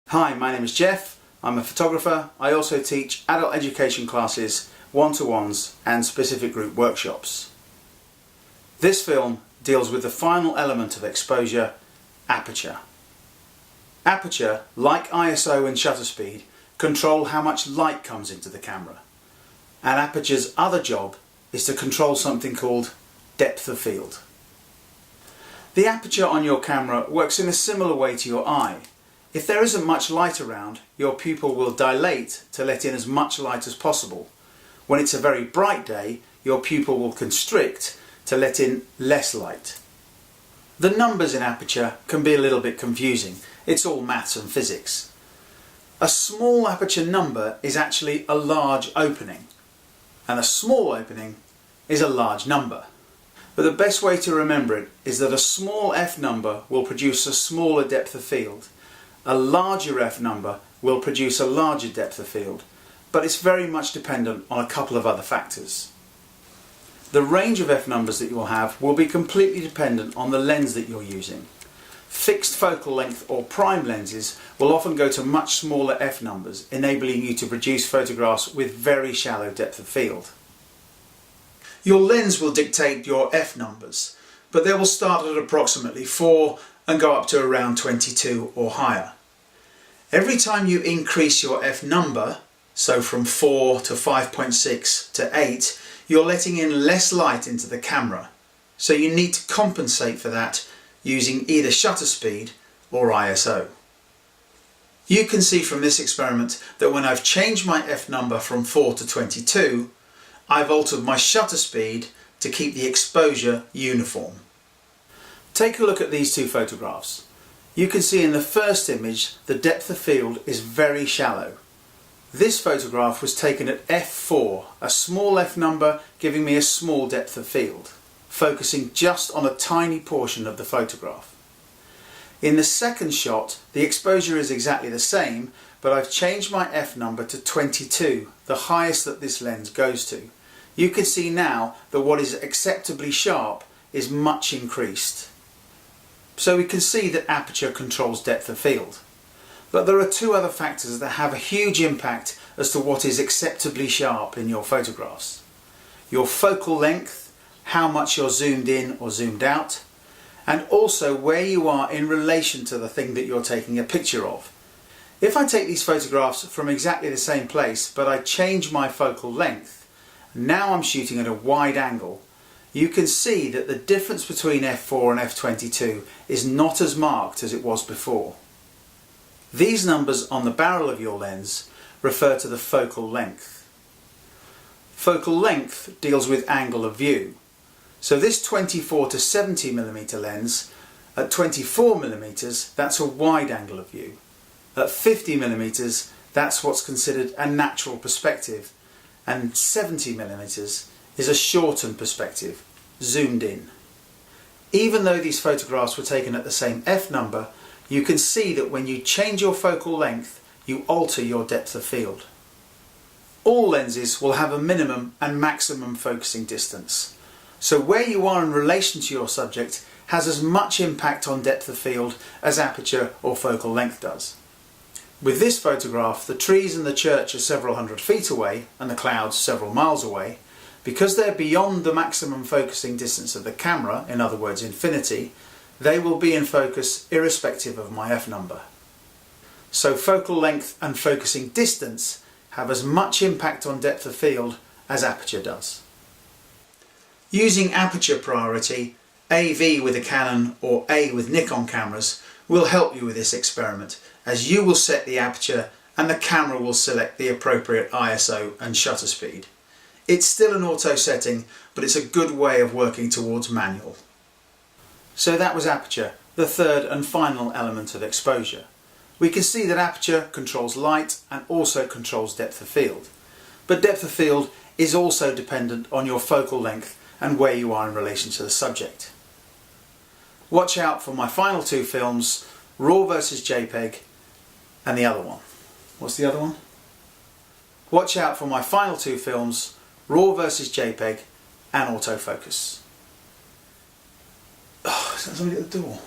Hi, my name is Geoff. I'm a photographer. I also teach adult education classes, one-to-ones and specific group workshops. This film deals with the final element of exposure, aperture. Aperture, like ISO and shutter speed, control how much light comes into the camera. And aperture's other job is to control something called depth of field. The aperture on your camera works in a similar way to your eye. If there isn't much light around, your pupil will dilate to let in as much light as possible. When it's a very bright day, your pupil will constrict to let in less light. The numbers in aperture can be a little bit confusing. It's all maths and physics. A small aperture number is actually a large opening, and a small opening is a large number. But the best way to remember it is that a small f number will produce a smaller depth of field. A larger f number will produce a larger depth of field, but it's very much dependent on a couple of other factors. The range of f numbers that you'll have will be completely dependent on the lens that you're using. Fixed focal length or prime lenses will often go to much smaller f numbers, enabling you to produce photographs with very shallow depth of field. Your lens will dictate your f numbers, but they will start at approximately 4 and go up to around 22 or higher. Every time you increase your f number, so from 4 to 5.6 to 8, you're letting in less light into the camera. So you need to compensate for that using either shutter speed or ISO. You can see from this experiment that when I've changed my f number from 4 to 22, I've altered my shutter speed to keep the exposure uniform. Take a look at these two photographs. You can see in the first image the depth of field is very shallow. This photograph was taken at f4, a small f number giving me a small depth of field, focusing just on a tiny portion of the photograph. In the second shot, the exposure is exactly the same, but I've changed my f number to 22, the highest that this lens goes to. You can see now that what is acceptably sharp is much increased. So we can see that aperture controls depth of field. But there are two other factors that have a huge impact as to what is acceptably sharp in your photographs. Your focal length, how much you're zoomed in or zoomed out, and also where you are in relation to the thing that you're taking a picture of. If I take these photographs from exactly the same place, but I change my focal length, now I'm shooting at a wide angle, you can see that the difference between f4 and f22 is not as marked as it was before. These numbers on the barrel of your lens refer to the focal length. Focal length deals with angle of view. So this 24 to 70mm lens, at 24mm, that's a wide angle of view. At 50mm, that's what's considered a natural perspective, and 70mm is a shortened perspective, zoomed in. Even though these photographs were taken at the same f number, you can see that when you change your focal length, you alter your depth of field. All lenses will have a minimum and maximum focusing distance. So where you are in relation to your subject has as much impact on depth of field as aperture or focal length does. With this photograph, the trees and the church are several hundred feet away and the clouds several miles away. Because they're beyond the maximum focusing distance of the camera, in other words infinity, they will be in focus irrespective of my f number. So focal length and focusing distance have as much impact on depth of field as aperture does. Using aperture priority, AV with a Canon or A with Nikon cameras will help you with this experiment, as you will set the aperture and the camera will select the appropriate ISO and shutter speed. It's still an auto setting, but it's a good way of working towards manual. So that was aperture, the third and final element of exposure. We can see that aperture controls light and also controls depth of field. But depth of field is also dependent on your focal length and where you are in relation to the subject. Watch out for my final two films, RAW versus JPEG, and the other one. What's the other one? Watch out for my final two films, RAW versus JPEG and autofocus. Oh, is that somebody at the door?